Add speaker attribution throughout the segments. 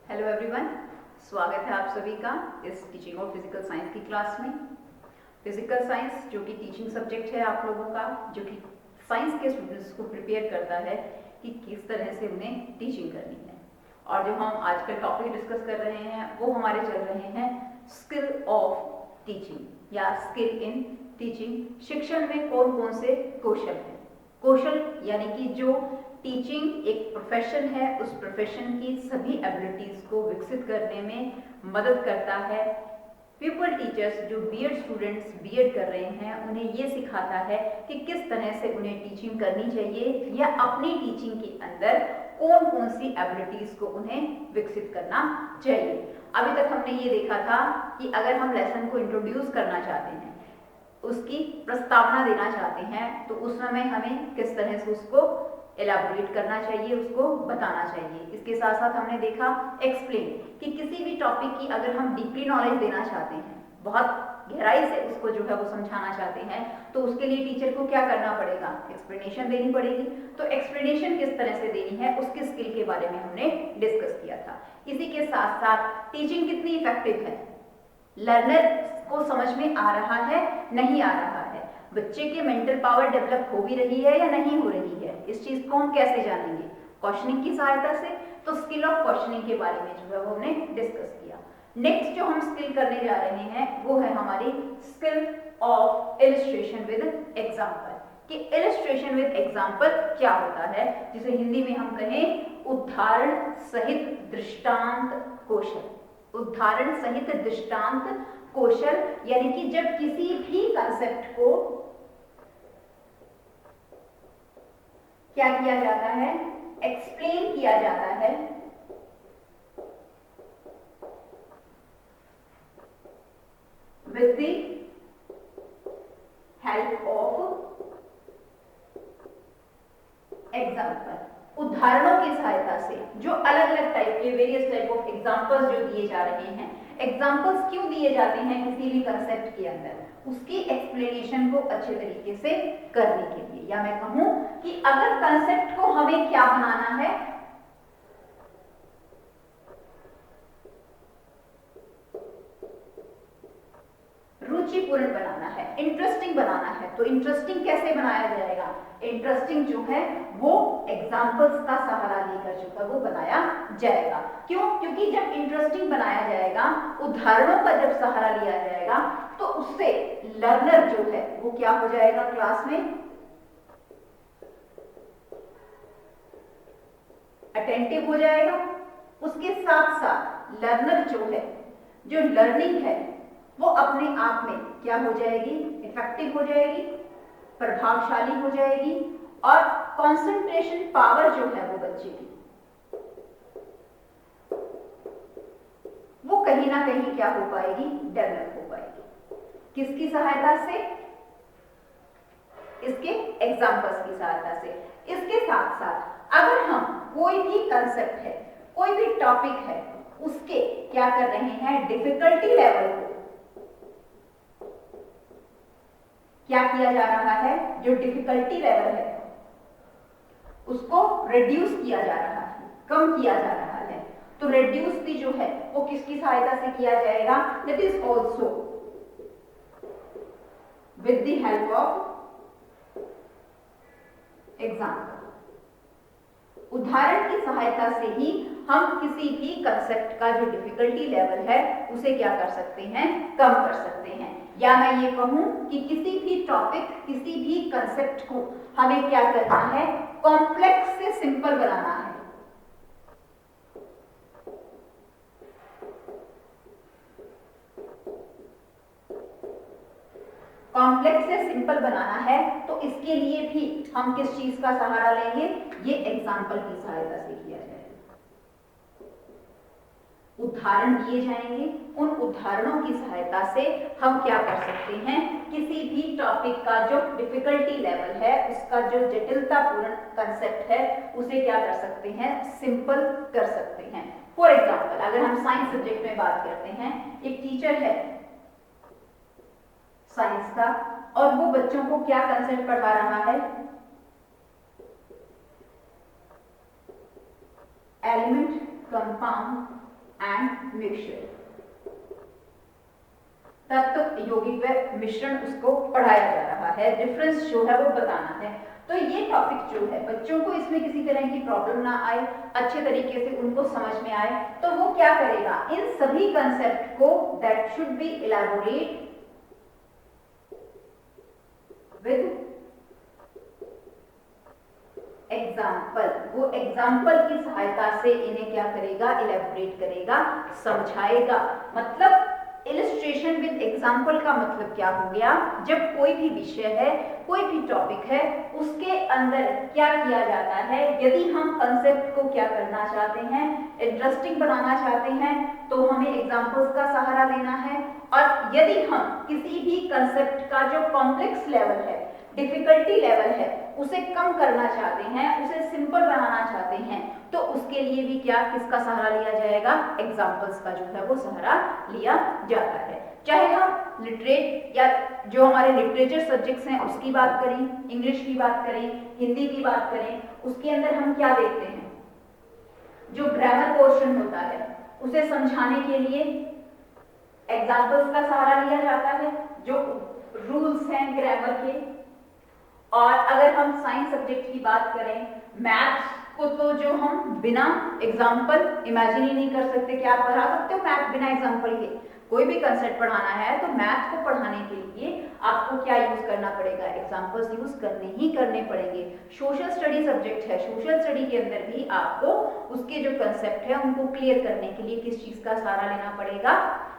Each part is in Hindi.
Speaker 1: हेलो एवरीवन, स्वागत है आप सभी का इस टीचिंग ऑफ फिजिकल साइंस की क्लास में। फिजिकल साइंस जो कि टीचिंग सब्जेक्ट है आप लोगों का, जो कि साइंस के स्टूडेंट्स को प्रिपेयर करता है कि किस तरह से उन्हें टीचिंग करनी है। और जो हम आज का टॉपिक डिस्कस कर रहे हैं वो हमारे चल रहे हैं स्किल ऑफ टीचिंग या स्किल इन टीचिंग। शिक्षण में कौन कौन से कौशल हैं। कौशल यानी कि जो टीचिंग एक प्रोफेशन है, उस प्रोफेशन की सभी एबिलिटीज को विकसित करने में मदद करता है। पीपल टीचर्स जो बीएड स्टूडेंट्स बीएड कर रहे हैं उन्हें ये सिखाता है कि किस तरह से उन्हें टीचिंग करनी चाहिए या अपनी टीचिंग के अंदर कौन कौन सी एबिलिटीज को उन्हें विकसित करना चाहिए। अभी तक हमने ये देखा था कि अगर हम लेसन को इंट्रोड्यूस करना चाहते हैं, उसकी प्रस्तावना देना चाहते हैं, तो उस समय हमें किस तरह से उसको एलाबोरेट करना चाहिए, उसको बताना चाहिए। इसके साथ साथ हमने देखा एक्सप्लेन कि किसी भी टॉपिक की अगर हम डीपली नॉलेज देना चाहते हैं, बहुत गहराई से उसको जो है वो समझाना चाहते हैं, तो उसके लिए टीचर को क्या करना पड़ेगा, एक्सप्लेनेशन देनी पड़ेगी। तो एक्सप्लेनेशन किस तरह से देनी है उसके स्किल के बारे में हमने डिस्कस किया था। इसी के साथ साथ टीचिंग कितनी इफेक्टिव है, लर्नर को समझ में आ रहा है नहीं आ रहा है, बच्चे के मेंटल पावर डेवलप हो भी रही है या नहीं हो रही है, इस चीज को हम कैसे जानेंगे, क्वेश्चनिंग की सहायता से। तो स्किल ऑफ क्वेश्चनिंग के बारे में जो है वो हमने डिस्कस किया। नेक्स्ट जो हम स्किल करने जा रहे हैं वो है हमारी skill of illustration with example. कि इलस्ट्रेशन विद एग्जाम्पल क्या होता है, जिसे हिंदी में हम कहें उदाहरण सहित दृष्टांत कौशल। उदाहरण सहित दृष्टांत कौशल यानी कि जब किसी भी कंसेप्ट को क्या किया जाता है, एक्सप्लेन किया जाता है with the help of example. उदाहरणों की सहायता से, जो अलग अलग टाइप के वेरियस टाइप ऑफ एग्जाम्पल्स जो दिए जा रहे हैं। एग्जाम्पल्स क्यों दिए जाते हैं किसी भी कंसेप्ट के अंदर, उसकी एक्सप्लेनेशन को अच्छे तरीके से करने के लिए। या मैं कहूं कि अगर कंसेप्ट को हमें क्या बनाना है, रुचिपूर्ण बनाना है, इंटरेस्टिंग बनाना है, तो इंटरेस्टिंग कैसे बनाया जाएगा, इंटरेस्टिंग जो है वो एग्जाम्पल्स का सहारा लेकर जो है वो बनाया जाएगा। क्यों? क्योंकि जब इंटरेस्टिंग बनाया जाएगा, उदाहरणों का जब सहारा लिया जाएगा, तो उससे लर्नर जो है वो क्या हो जाएगा, क्लास में अटेंटिव हो जाएगा। उसके साथ साथ लर्नर जो है, जो लर्निंग है वो अपने आप में क्या हो जाएगी, इफेक्टिव हो जाएगी, प्रभावशाली हो जाएगी, और कंसंट्रेशन पावर जो है वो बच्चे की वो कहीं ना कहीं क्या हो पाएगी, डेवलप हो पाएगी। किसकी सहायता से, इसके एग्जाम्पल्स की सहायता से। इसके साथ साथ अगर हम कोई भी कंसेप्ट है, कोई भी टॉपिक है, उसके क्या कर रहे हैं, डिफिकल्टी लेवल को क्या किया जा रहा है, जो डिफिकल्टी लेवल है उसको रिड्यूस किया जा रहा है, कम किया जा रहा है। तो रिड्यूस भी जो है वो किसकी सहायता से किया जाएगा, that is also with the help of example. उदाहरण की सहायता से ही हम किसी भी कंसेप्ट का जो डिफिकल्टी लेवल है उसे क्या कर सकते हैं, कम कर सकते हैं। या मैं ये कहूं कि किसी भी टॉपिक, किसी भी कंसेप्ट को हमें क्या करना है, कॉम्प्लेक्स से सिंपल बनाना है। कॉम्प्लेक्स से सिंपल बनाना है, तो इसके लिए भी हम किस चीज का सहारा लेंगे, ये एग्जाम्पल की सहायता से किया जाएगा। उदाहरण दिए जाएंगे, उन उदाहरणों की सहायता से हम क्या कर सकते हैं, किसी भी टॉपिक का जो डिफिकल्टी लेवल है, उसका जो जटिलतापूर्ण कंसेप्ट है, उसे क्या कर सकते हैं, सिंपल कर सकते हैं। फॉर एग्जाम्पल अगर हम साइंस सब्जेक्ट में बात करते हैं, एक टीचर है साइंस का, और वो बच्चों को क्या कंसेप्ट पढ़ा रहा है, एलिमेंट, कंपाउंड एंड मिक्सचर, तत्व, यौगिक व मिश्रण उसको पढ़ाया जा रहा है, डिफरेंस जो है वो बताना है। तो ये टॉपिक जो है बच्चों को इसमें किसी तरह की प्रॉब्लम ना आए, अच्छे तरीके से उनको समझ में आए, तो वो क्या करेगा, इन सभी कंसेप्ट को that should be elaborate with example, वो एग्जाम्पल की सहायता से इन्हें क्या करेगा, इलैबोरेट करेगा, समझाएगा। मतलब इलस्ट्रेशन विद एग्जाम्पल का मतलब क्या हो गया, जब कोई भी विषय है, कोई भी टॉपिक है, उसके अंदर क्या किया जाता है, यदि हम कंसेप्ट को क्या करना चाहते हैं, इंटरेस्टिंग बनाना चाहते हैं, तो हमें एग्जाम्पल्स का सहारा लेना है। और यदि हम किसी भी कंसेप्ट का जो कॉम्प्लेक्स लेवल है, डिफिकल्टी लेवल है, उसे कम करना चाहते हैं, उसे सिंपल बनाना चाहते हैं, तो उसके लिए भी क्या, किसका सहारा लिया जाएगा, एग्जाम्पल्स का जो है वो सहारा लिया जाता है। चाहे हम लिटरेट या जो हमारे लिटरेचर सब्जेक्ट्स हैं उसकी बात करें, इंग्लिश की बात करें, हिंदी की बात करें, उसके अंदर हम क्या देखते हैं, जो ग्रामर पोर्शन होता है उसे समझाने के लिए एग्जाम्पल्स का सहारा लिया जाता है, जो रूल्स हैं ग्रामर के। और अगर हम साइंस सब्जेक्ट की बात करें, मैथ्स को तो जो हम बिना एग्जाम्पल इमेजिन ही नहीं कर सकते। क्या आप पढ़ा सकते हो मैथ बिना एग्जाम्पल के, कोई भी कंसेप्ट पढ़ाना है तो मैथ को पढ़ाने के लिए आपको क्या यूज करना पड़ेगा, एग्जाम्पल्स यूज करने ही करने पड़ेंगे। सोशल स्टडी सब्जेक्ट है, सोशल स्टडी के अंदर भी आपको उसके जो कंसेप्ट है उनको क्लियर करने के लिए किस चीज का सहारा लेना पड़ेगा,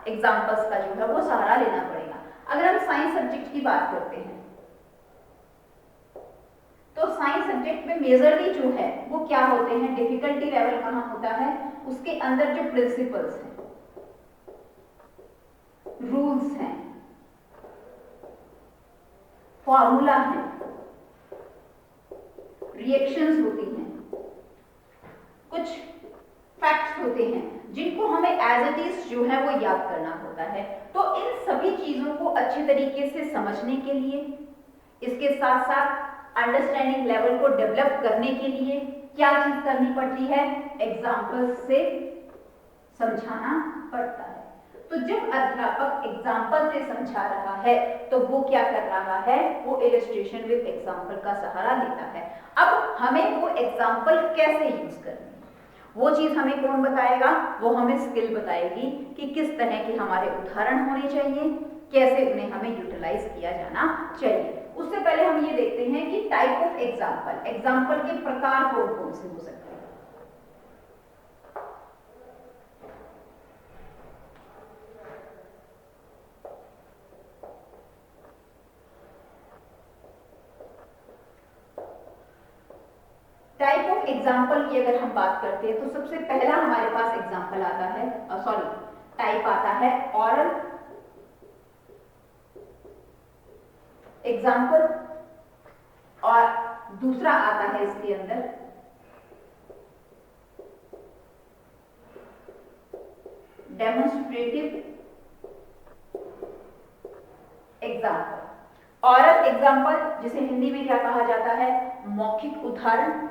Speaker 1: एग्जाम्पल्स का जो है वो सहारा लेना पड़ेगा। अगर हम साइंस सब्जेक्ट की बात करते हैं तो साइंस सब्जेक्ट में मेजरली जो है वो क्या होते हैं, डिफिकल्टी लेवल कहां होता है, उसके अंदर जो प्रिंसिपल्स हैं, रूल्स हैं, फॉर्मूला है, रिएक्शंस होती हैं, कुछ फैक्ट्स होते हैं जिनको हमें एज इट इज जो है वो याद करना होता है। तो इन सभी चीजों को अच्छे तरीके से समझने के लिए, इसके साथ साथ अंडरस्टैंडिंग लेवल को डेवलप करने के लिए क्या चीज करनी पड़ती है, एग्जाम्पल्स से समझाना पड़ता है। तो जब अध्यापक एग्जाम्पल से समझा रहा है तो वो क्या कर रहा है, वो इलस्ट्रेशन विद एग्जाम्पल का सहारा लेता है। अब हमें वो एग्जाम्पल कैसे यूज करनी है, वो चीज हमें कौन बताएगा, वो हमें स्किल बताएगी कि किस तरह के हमारे उदाहरण होने चाहिए, कैसे उन्हें हमें यूटिलाइज किया जाना चाहिए। उससे पहले हम ये देखते हैं कि टाइप ऑफ एग्जाम्पल, एग्जाम्पल के प्रकार कौन कौन से हो सकते हैं। टाइप ऑफ एग्जाम्पल की अगर हम बात करते हैं तो सबसे पहला हमारे पास एग्जाम्पल आता है, टाइप आता है ऑरल एग्जाम्पल, और दूसरा आता है इसके अंदर डेमोन्स्ट्रेटिव एग्जाम्पल। ऑरल एग्जाम्पल जिसे हिंदी में क्या कहा जाता है, मौखिक उदाहरण,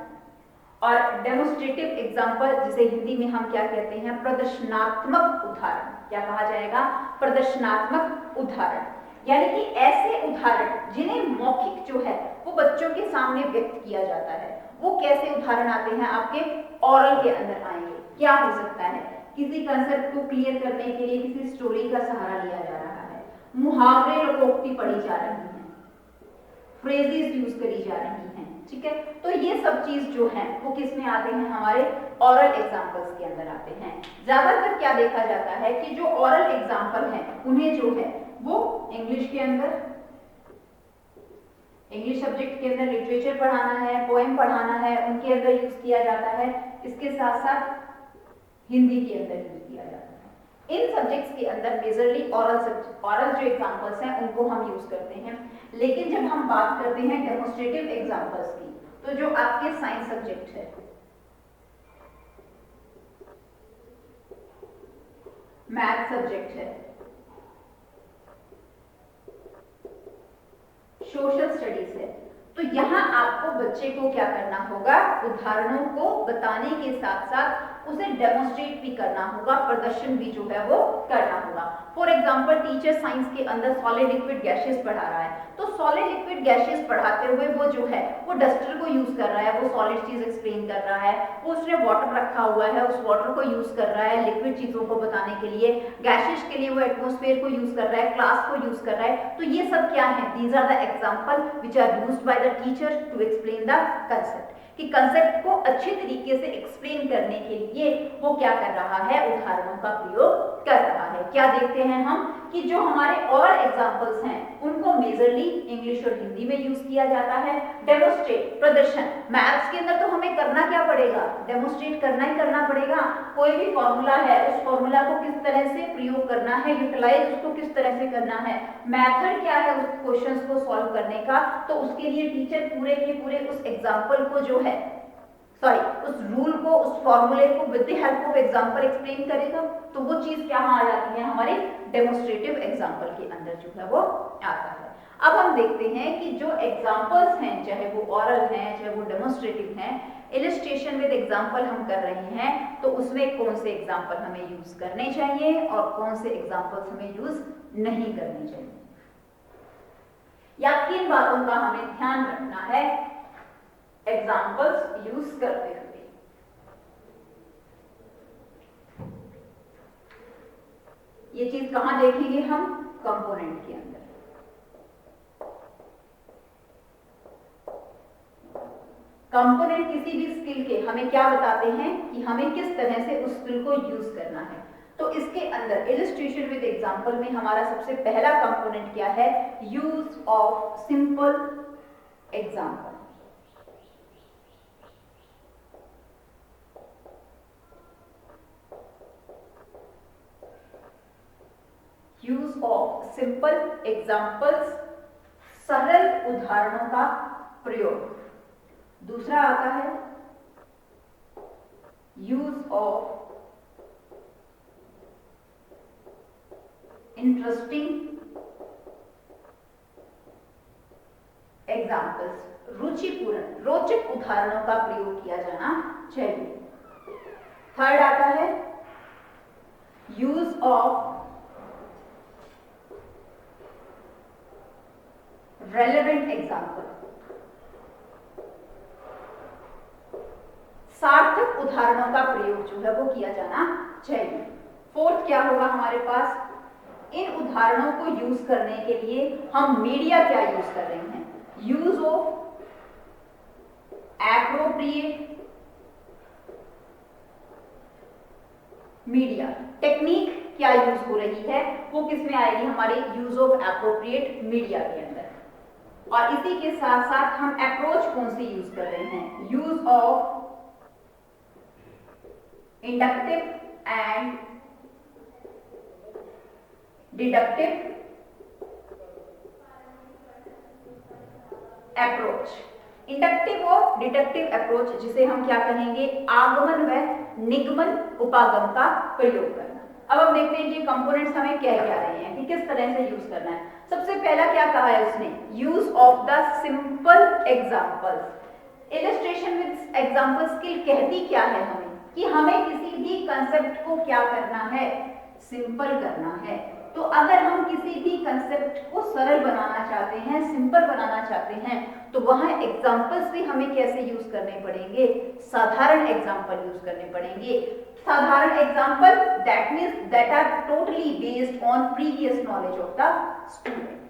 Speaker 1: और डेमोन्स्ट्रेटिव एग्जाम्पल जिसे हिंदी में हम क्या कहते हैं, प्रदर्शनात्मक उदाहरण। क्या कहा जाएगा, प्रदर्शनात्मक उदाहरण, यानी कि ऐसे उदाहरण जिन्हें मौखिक जो है वो बच्चों के सामने व्यक्त किया जाता है। वो कैसे उदाहरण आते हैं, आपके ऑरल के अंदर आएंगे। क्या हो सकता है, किसी कंसेप्ट को क्लियर करने के लिए किसी स्टोरी का सहारा लिया जा रहा है, मुहावरे लोकोक्ति पढ़ी जा रही है, फ्रेजेस यूज करी जा रही हैं, ठीक है। तो ये सब चीज जो है वो किस में आते हैं, हमारे ऑरल एग्जाम्पल्स के अंदर आते हैं। ज्यादातर क्या देखा जाता है कि जो ऑरल एग्जाम्पल हैं उन्हें जो है वो इंग्लिश के अंदर, इंग्लिश सब्जेक्ट के अंदर लिटरेचर पढ़ाना है, पोएम पढ़ाना है, उनके अंदर यूज किया जाता है। इसके साथ साथ हिंदी के अंदर यूज किया जाता है। इन सब्जेक्ट्स के अंदर मेजरली ऑरल जो एग्जाम्पल्स हैं उनको हम यूज करते हैं। लेकिन जब हम बात करते हैं डेमोन्स्ट्रेटिव एग्जाम्पल्स की, तो जो आपके साइंस सब्जेक्ट है, मैथ सब्जेक्ट है, सोशल स्टडीज है, तो यहाँ आपको बच्चे को क्या करना होगा, उदाहरणों को बताने के साथ साथ उसे डेमोन्स्ट्रेट भी करना होगा, प्रदर्शन भी जो है वो करना होगा। फॉर एग्जाम्पल टीचर साइंस के अंदर सॉलिड लिक्विड गैसेस पढ़ा रहा है, तो सॉलिड लिक्विड गैसेस पढ़ाते हुए वो जो है वो डस्टर को यूज कर रहा है, वो सॉलिड चीज एक्सप्लेन कर रहा है, वो उसने वाटर रखा हुआ है, उस वाटर को यूज कर रहा है लिक्विड चीजों को बताने के लिए, गैसेस के लिए वो एटमॉस्फेयर को यूज कर रहा है, क्लास को यूज कर रहा है। तो ये सब क्या है, these are the example which are used by the teacher to explain the concept, कि कंसेप्ट को अच्छे तरीके से एक्सप्लेन करने के लिए वो क्या कर रहा है, उदाहरणों का प्रयोग कर रहा है। क्या देखते हैं हम कि जो हमारे और एग्जांपल्स हैं उनको मेजरली इंग्लिश और हिंदी में यूज किया जाता है। डेमोन्स्ट्रेट, प्रदर्शन, मैथ्स के अंदर तो हमें करना क्या पड़ेगा, डेमोन्स्ट्रेट करना ही करना पड़ेगा। कोई भी फॉर्मूला है, उस फॉर्मूला को किस तरह से प्रयोग करना है, यूटिलाइज उसको किस तरह से करना है, मेथड क्या है उस क्वेश्चंस को सॉल्व करने का, तो उसके लिए टीचर पूरे के पूरे उस एग्जाम्पल को जो है उस रूल को, उस फॉर्मूले को with the help of example explain करेगा। तो वो चीज क्या आ जाती है, हमारे डेमोन्स्ट्रेटिव एग्जांपल के अंदर जो है वो आता है। अब हम देखते हैं कि जो एग्जांपल्स हैं, चाहे वो ऑरल हैं चाहे वो डेमोन्स्ट्रेटिव हैं, इलस्ट्रेशन विद एग्जांपल हम कर रहे हैं, तो उसमें कौन से एग्जांपल हमें यूज करने चाहिए और कौन से एग्जांपल्स हमें यूज नहीं करने चाहिए, या किन बातों का हमें ध्यान रखना है एग्जाम्पल्स यूज करते हुए। ये चीज कहां देखेंगे हम, कंपोनेंट के अंदर। कंपोनेंट किसी भी स्किल के हमें क्या बताते हैं कि हमें किस तरह से उस स्किल को यूज करना है। तो इसके अंदर इलस्ट्रेशन विद एग्जांपल में हमारा सबसे पहला कंपोनेंट क्या है, use of simple example. Use of simple examples, सरल उदाहरणों का प्रयोग। दूसरा आता है यूज ऑफ इंटरेस्टिंग एग्जाम्पल्स, रुचिपूर्ण रोचक उदाहरणों का प्रयोग किया जाना चाहिए। थर्ड आता है यूज ऑफ रेलेवेंट एग्जाम्पल, सार्थक उदाहरणों का प्रयोग जो है वो किया जाना चाहिए। फोर्थ क्या होगा हमारे पास, इन उदाहरणों को यूज करने के लिए हम मीडिया क्या यूज कर रहे हैं, use of appropriate media, technique क्या यूज हो रही है वो किस में आएगी, हमारे यूज ऑफ एप्रोप्रिएट मीडिया के अंदर। और इसी के साथ साथ हम अप्रोच कौन सी यूज कर रहे हैं, use of inductive and deductive approach. Inductive और डिडक्टिव अप्रोच जिसे हम क्या कहेंगे, आगमन व निगमन उपागम का प्रयोग करना। अब हम देखते हैं कि कंपोनेंट्स हमें कह क्या रहे हैं कि किस तरह से यूज करना है। सबसे पहला क्या कहा है उसने, use of the simple examples. Illustration with example skill कहती क्या है हमें, कि हमें किसी भी कंसेप्ट को क्या करना है, सिंपल करना है। तो अगर हम किसी भी कंसेप्ट को सरल बनाना चाहते हैं, सिंपल बनाना चाहते हैं, तो वहां एग्जाम्पल्स भी हमें कैसे यूज करने पड़ेंगे, साधारण एग्जाम्पल यूज करने पड़ेंगे। साधारण example that means that are totally based on previous knowledge of the student,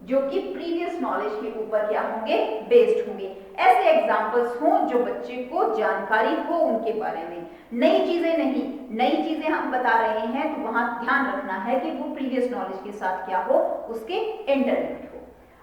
Speaker 1: जो कि प्रीवियस नॉलेज के ऊपर क्या होंगे, बेस्ड होंगे। ऐसे एग्जाम्पल्स हों जो बच्चे को जानकारी हो उनके बारे में, नई चीजें नहीं, नई चीजें हम बता रहे हैं तो वहां ध्यान रखना है कि वो प्रीवियस नॉलेज के साथ क्या हो, उसके इंटरनेट हो।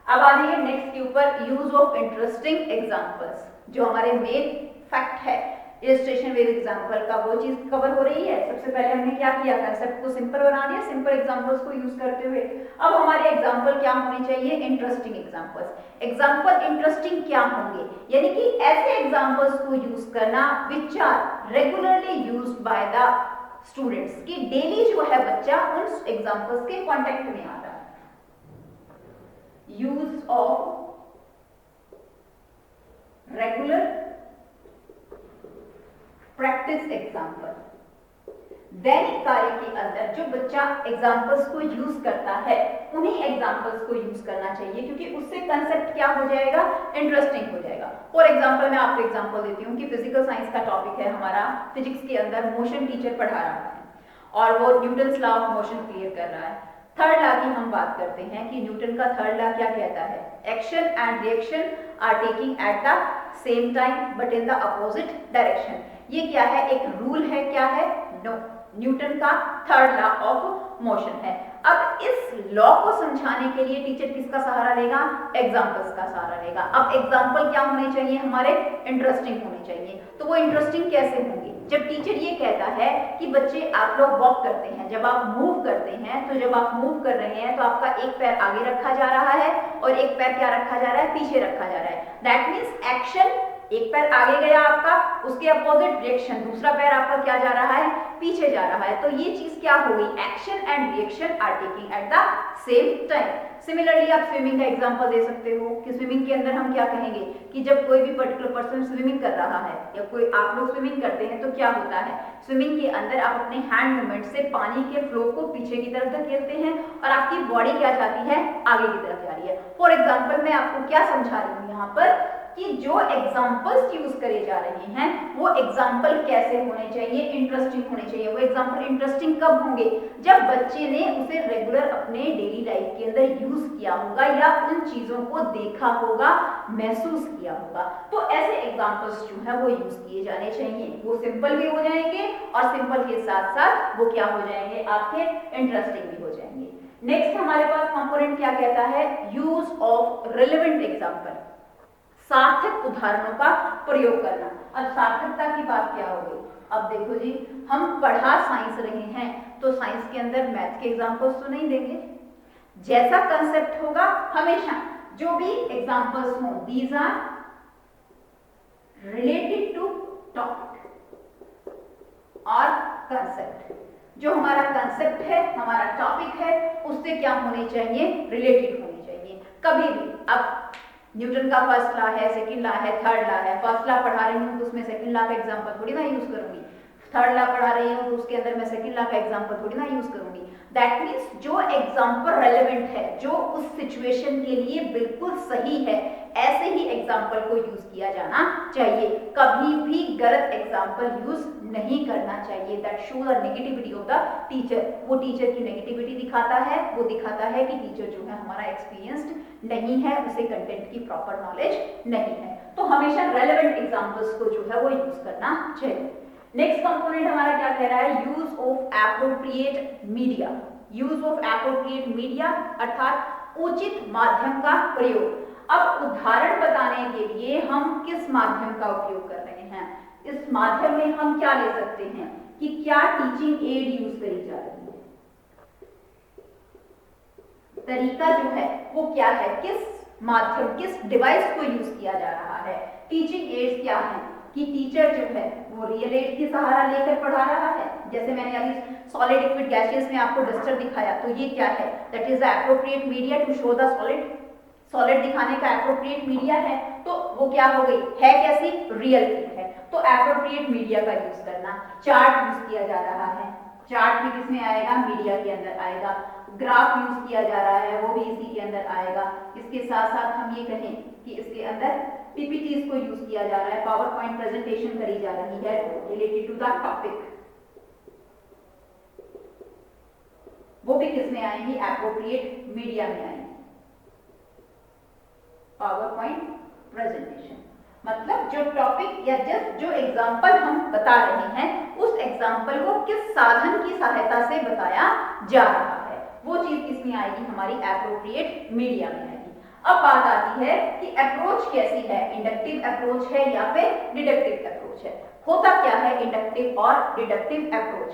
Speaker 1: अब आ जाइए नेक्स्ट के ऊपर, यूज ऑफ इंटरेस्टिंग एग्जाम्पल्स, जो हमारे मेन फैक्ट है इलस्ट्रेशन विद एग्जांपल का, वो चीज कवर हो रही है। सबसे पहले हमने क्या किया, कंसेप्ट को सिंपल बना दिया सिंपल एग्जांपल्स को यूज करते हुए। अब हमारे एग्जांपल क्या होने चाहिए, इंटरेस्टिंग एग्जांपल्स। एग्जांपल इंटरेस्टिंग क्या होंगे, यानी कि ऐसे एग्जांपल्स को यूज करना which are regularly used by the students कि डेली जो है बच्चा उन एग्जाम्पल्स के कांटेक्ट में आता है। Use of regular practice example, दैनिक कार्य के अंदर जो बच्चा एग्जाम्पल्स को यूज करता है उन्हीं एग्जाम्पल्स को यूज करना चाहिए, क्योंकि उससे कंसेप्ट क्या हो जाएगा, इंटरेस्टिंग हो जाएगा। फॉर एग्जाम्पल मैं आपको एग्जाम्पल देती हूँ कि फिजिकल साइंस का टॉपिक है हमारा, फिजिक्स के अंदर मोशन टीचर पढ़ा रहा है और वो Newton's law of motion clear कर रहा है। थर्ड लॉ की हम बात करते हैं कि न्यूटन का थर्ड लॉ क्या कहता है, action and reaction are taking at the same time but in the opposite direction. ये क्या है, एक रूल है, क्या है, नो, न्यूटन का थर्ड लॉ ऑफ मोशन है। अब इस लॉ को समझाने के लिए टीचर किसका सहारा लेगा, एग्जाम्पल्स का सहारा लेगा। अब एग्जाम्पल क्या होने चाहिए हमारे, इंटरेस्टिंग होने चाहिए। तो वो इंटरेस्टिंग कैसे होंगे, जब टीचर ये कहता है कि बच्चे आप लोग वॉक करते हैं, जब आप मूव करते हैं, तो जब आप मूव कर रहे हैं तो आपका एक पैर आगे रखा जा रहा है और एक पैर क्या रखा जा रहा है, पीछे रखा जा रहा है। दैट मीन्स एक्शन, एक पैर आगे गया आपका, उसके अपोजिट रिएक्शन, दूसरा पैर आपका क्या जा रहा है, पीछे जा रहा है। तो ये चीज क्या हो गई, action and reaction are taking at the same time. Similarly आप स्विमिंग का एग्जांपल दे सकते हो कि स्विमिंग के अंदर हम क्या कहेंगे कि जब कोई भी पर्टिकुलर पर्सन स्विमिंग कर रहा है या कोई आप लोग स्विमिंग करते हैं तो क्या होता है, स्विमिंग के अंदर आप अपने हैंड मूवमेंट से पानी के फ्लो को पीछे की तरफ धकेलते हैं और आपकी बॉडी क्या जाती है, आगे की तरफ जा रही है। फॉर एग्जाम्पल मैं आपको क्या समझा रही हूँ यहाँ पर कि जो एग्जाम्पल्स यूज करे जा रहे हैं वो एग्जाम्पल कैसे होने चाहिए, इंटरेस्टिंग होने चाहिए। वो एग्जाम्पल इंटरेस्टिंग कब होंगे, जब बच्चे ने उसे रेगुलर अपने डेली लाइफ के अंदर यूज किया होगा या उन चीजों को देखा होगा, महसूस किया होगा। तो ऐसे एग्जाम्पल्स जो है वो यूज किए जाने चाहिए। वो सिंपल भी हो जाएंगे और सिंपल के साथ साथ वो क्या हो जाएंगे, आपके इंटरेस्टिंग भी हो जाएंगे। नेक्स्ट हमारे पास कंपोनेंट क्या कहता है, यूज ऑफ रिलेवेंट एग्जाम्पल, सार्थक उदाहरणों का प्रयोग करना। अब सार्थकता की बात क्या हो गई, अब देखो जी हम पढ़ा साइंस रहे हैं तो साइंस के अंदर मैथ के एग्जांपल्स तो नहीं देंगे, जैसा कंसेप्ट होगा हमेशा जो भी एग्जांपल्स हों these are related to topic और कंसेप्ट। जो हमारा कंसेप्ट है, हमारा टॉपिक है, उससे क्या होने चाहिए, रिलेटेड होने चाहिए। कभी भी अब न्यूटन का फर्स्ट लॉ है, सेकंड लॉ है, थर्ड लॉ है, फर्स्ट लॉ पढ़ा रही हूँ तो उसमें सेकंड लॉ का एग्जांपल थोड़ी ना यूज करूंगी, थर्ड लॉ पढ़ा रही हूँ तो उसके अंदर मैं सेकंड लॉ का एग्जांपल थोड़ी ना यूज करूंगी। दैट मीन्स जो एग्जांपल रेलेवेंट है, जो उस सिचुएशन के लिए बिल्कुल सही है, ऐसे ही एग्जांपल को यूज किया जाना चाहिए। कभी भी गलत एग्जांपल यूज नहीं करना चाहिए। That show the negativity of the teacher. वो टीचर की नेगेटिविटी दिखाता है, वो दिखाता है कि टीचर जो है हमारा एक्सपीरियंस्ड नहीं है, उसे कंटेंट की प्रॉपर नॉलेज नहीं है। तो हमेशा रेलेवेंट एग्जांपल्स को जो है वो यूज करना चाहिए। नेक्स्ट कंपोनेंट हमारा क्या कह रहा है, use of appropriate media. Use of appropriate media अर्थात उचित माध्यम का प्रयोग। अब उदाहरण बताने के लिए हम किस माध्यम का उपयोग कर रहे हैं, इस माध्यम में हम क्या ले सकते हैं कि क्या टीचिंग एड यूज करी जा रही है, तरीका जो है वो क्या है, किस माध्यम, किस डिवाइस को यूज किया जा रहा है। टीचिंग एड्स क्या है कि टीचर जो है वो रियल एड की सहारा लेकर पढ़ा रहा है। जैसे मैंने अभी सॉलिड लिक्विड गैसियस में आपको डस्टर दिखाया, तो ये क्या है, that is the appropriate media to show the solid. Solid दिखाने का एप्रोप्रिएट मीडिया है, तो वो क्या हो गई, है कैसी, रियल है। तो एप्रोप्रिएट मीडिया का यूज करना। चार्ट यूज किया जा रहा है, चार्ट भी किसमें आएगा, मीडिया के अंदर आएगा। ग्राफ यूज किया जा रहा है, वो भी इसी के अंदर आएगा। इसके साथ साथ हम ये कहें कि इसके अंदर पीपीटीज को यूज किया जा रहा है, पावर पॉइंट प्रेजेंटेशन करी जा रही है रिलेटेड टू द टॉपिक, वो भी किसमें आएंगी, एप्रोप्रिएट मीडिया में आएंगी। पावर पॉइंट प्रेजेंटेशन मतलब जो टॉपिक या जस्ट जो एग्जाम्पल हम बता रहे हैं उस एग्जाम्पल को किस साधन की सहायता से बताया जा रहा है, वो चीज किसमें आएगी, हमारी एप्रोप्रिएट मीडिया में आएगी। अब बात आती है कि अप्रोच कैसी है, इंडक्टिव अप्रोच है या फिर डिडक्टिव अप्रोच है। होता क्या है इंडक्टिव और डिडक्टिव अप्रोच।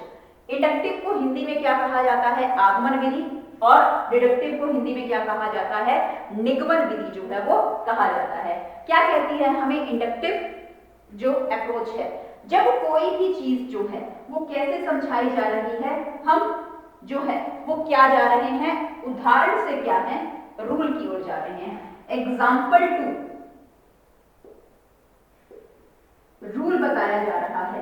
Speaker 1: इंडक्टिव को हिंदी में क्या कहा जाता है, आगमन विधि, और डिडक्टिव को हिंदी में क्या कहा जाता है, निगमन विधि जो है वो कहा जाता है। क्या कहती है हमें इंडक्टिव जो अप्रोच है, जब कोई भी चीज जो है वो कैसे समझाई जा रही है, हम जो है वो क्या जा रहे हैं, उदाहरण से क्या है, रूल की ओर जा रहे हैं। एग्जाम्पल टू, रूल बताया जा रहा है,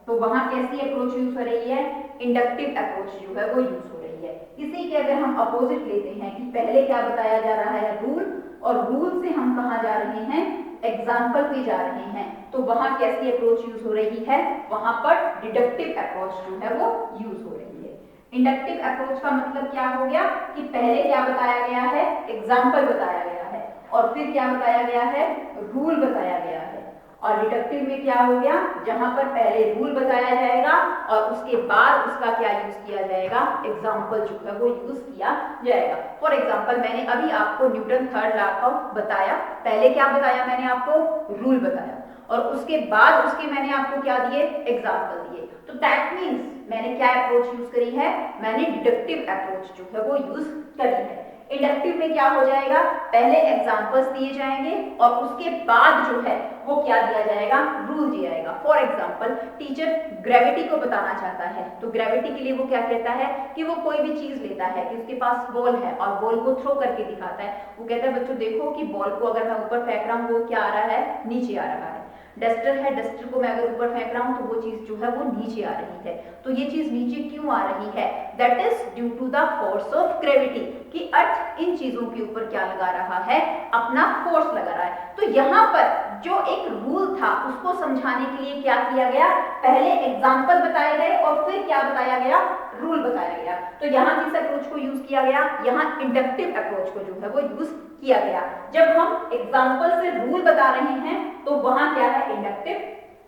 Speaker 1: तो वहां कैसी अप्रोच यूज हो रही है, इंडक्टिव अप्रोच जो है वो यूज हो रही है। इसी के अगर हम अपोजिट लेते हैं कि पहले क्या बताया जा रहा है, रूल, और रूल से हम कहां जा रहे हैं, एग्जाम्पल पे जा रहे हैं, तो वहां कैसी अप्रोच यूज हो रही है, वहां पर डिडक्टिव अप्रोच जो है वो यूज हो रही है। इंडक्टिव अप्रोच का मतलब क्या हो गया कि पहले क्या बताया गया है, एग्जाम्पल बताया गया है, और फिर क्या बताया गया है, रूल बताया गया है। और डिडक्टिव में क्या हो गया, जहां पर पहले रूल बताया जाएगा और उसके बाद उसका क्या यूज किया जाएगा, एग्जाम्पल जो है वो यूज किया जाएगा। फॉर एग्जाम्पल मैंने अभी आपको न्यूटन थर्ड लॉ का बताया, पहले क्या बताया मैंने आपको, रूल बताया, और उसके बाद उसके मैंने आपको क्या दिए, एग्जाम्पल दिए। तो दैट मीन्स मैंने क्या अप्रोच यूज करी है, मैंने डिडक्टिव अप्रोच जो है वो यूज करी है। इंडक्टिव में क्या हो जाएगा, पहले एग्जाम्पल्स दिए जाएंगे और उसके बाद जो है वो क्या दिया जाएगा, रूल दिया जाएगा। फॉर एग्जाम्पल टीचर ग्रेविटी को बताना चाहता है, तो ग्रेविटी के लिए वो क्या कहता है कि वो कोई भी चीज लेता है कि उसके पास बॉल है और बॉल को थ्रो करके दिखाता है, वो कहता है बच्चों देखो कि बॉल को अगर मैं ऊपर फेंक रहा हूँ वो क्या आ रहा है, नीचे आ रहा है। डस्टर है, डस्टर को मैं अगर ऊपर फेंक रहा हूं तो वो चीज जो है वो नीचे आ रही है। तो ये चीज नीचे क्यों आ रही है, that is due to the force of gravity, कि अर्थ इन चीजों के ऊपर क्या लगा रहा है, अपना फोर्स लगा रहा है। तो यहाँ पर जो एक रूल था उसको समझाने के लिए क्या किया गया, पहले एग्जाम्पल बताए गए और फिर क्या बताया गया, रूल बताया गया। तो यहाँ किस अप्रोच को यूज किया गया, यहाँ इंडक्टिव अप्रोच को जो है वो यूज किया गया। जब हम एग्जाम्पल से रूल बता रहे हैं तो वहां क्या है, इंडक्टिव,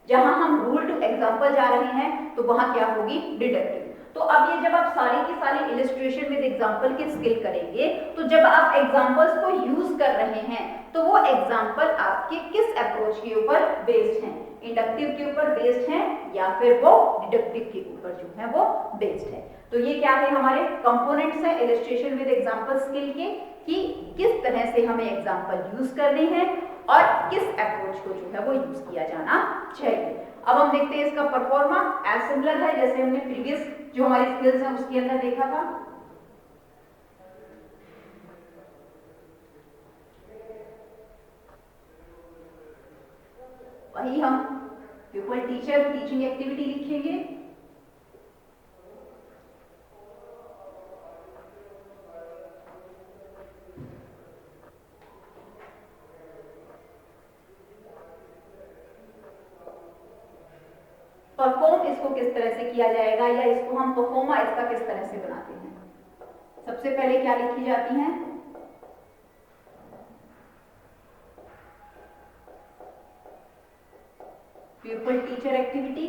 Speaker 1: जहां हम रूल टू एग्जाम्पल जा रहे हैं तो वहां क्या होगी, डिडक्टिव। तो अब ये जब आप सारी की सारी इलिस्ट्रेशन विद एग्जाम्पल की स्किल करेंगे, तो जब आप एग्जाम्पल्स को यूज कर रहे हैं तो वो एग्जाम्पल आपके किस अप्रोच के ऊपर बेस्ड हैं, इंडक्टिव के ऊपर बेस्ड हैं या फिर वो डिडक्टिव के ऊपर जो है वो बेस्ड है। तो ये क्या है, हमारे कंपोनेंट्स हैं इलिस्ट्रेशन विद एग्जाम्पल स्किल के, कि किस तरह से हमें एग्जाम्पल यूज करने हैं और किस अप्रोच को जो है वो यूज किया जाना चाहिए। अब हम देखते हैं इसका परफॉर्मा, एज सिमिलर है जैसे हमने प्रीवियस जो हमारी स्किल्स हैं उसके अंदर देखा था। वही हम प्यूपल टीचर टीचिंग एक्टिविटी लिखेंगे, परफॉर्म इसको किस तरह से किया जाएगा या इसको हम परफॉर्मा इसका किस तरह से बनाते हैं। सबसे पहले क्या लिखी जाती हैं, प्यूपल टीचर एक्टिविटी,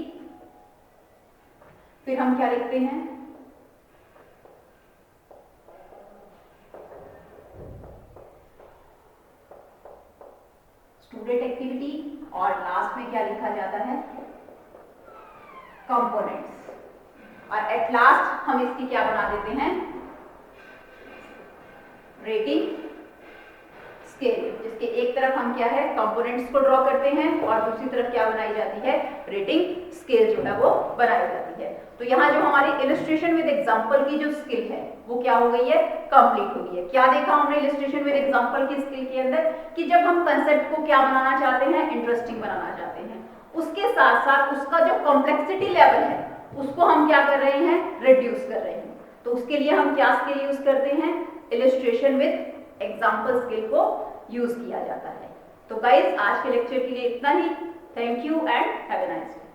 Speaker 1: फिर हम क्या लिखते हैं, स्टूडेंट एक्टिविटी, और लास्ट में क्या लिखा जाता है, कंपोनेंट्स, और एट लास्ट हम इसकी क्या बना देते हैं, रेटिंग स्केल, जिसके एक तरफ हम क्या है कंपोनेंट्स को ड्रॉ करते हैं और दूसरी तरफ क्या बनाई जाती है, रेटिंग स्केल जो है वो बनाई जाती है। तो यहाँ जो हमारी इलिस्ट्रेशन विद एग्जांपल की जो स्किल है वो क्या हो गई है, कंप्लीट हो गई है। क्या देखा हमने इलिस्ट्रेशन विद एग्जांपल की स्किल के अंदर, कि जब हम कंसेप्ट को क्या बनाना चाहते हैं, इंटरेस्टिंग बनाना चाहते हैं, उसके साथ साथ उसका जो कॉम्प्लेक्सिटी लेवल है उसको हम क्या कर रहे हैं, रिड्यूस कर रहे हैं। तो उसके लिए हम क्या स्किल यूज करते हैं, इलिस्ट्रेशन विद एग्जांपल स्किल को यूज किया जाता है। तो गाइस आज के लेक्चर के लिए इतना ही। Thank you and have a nice day.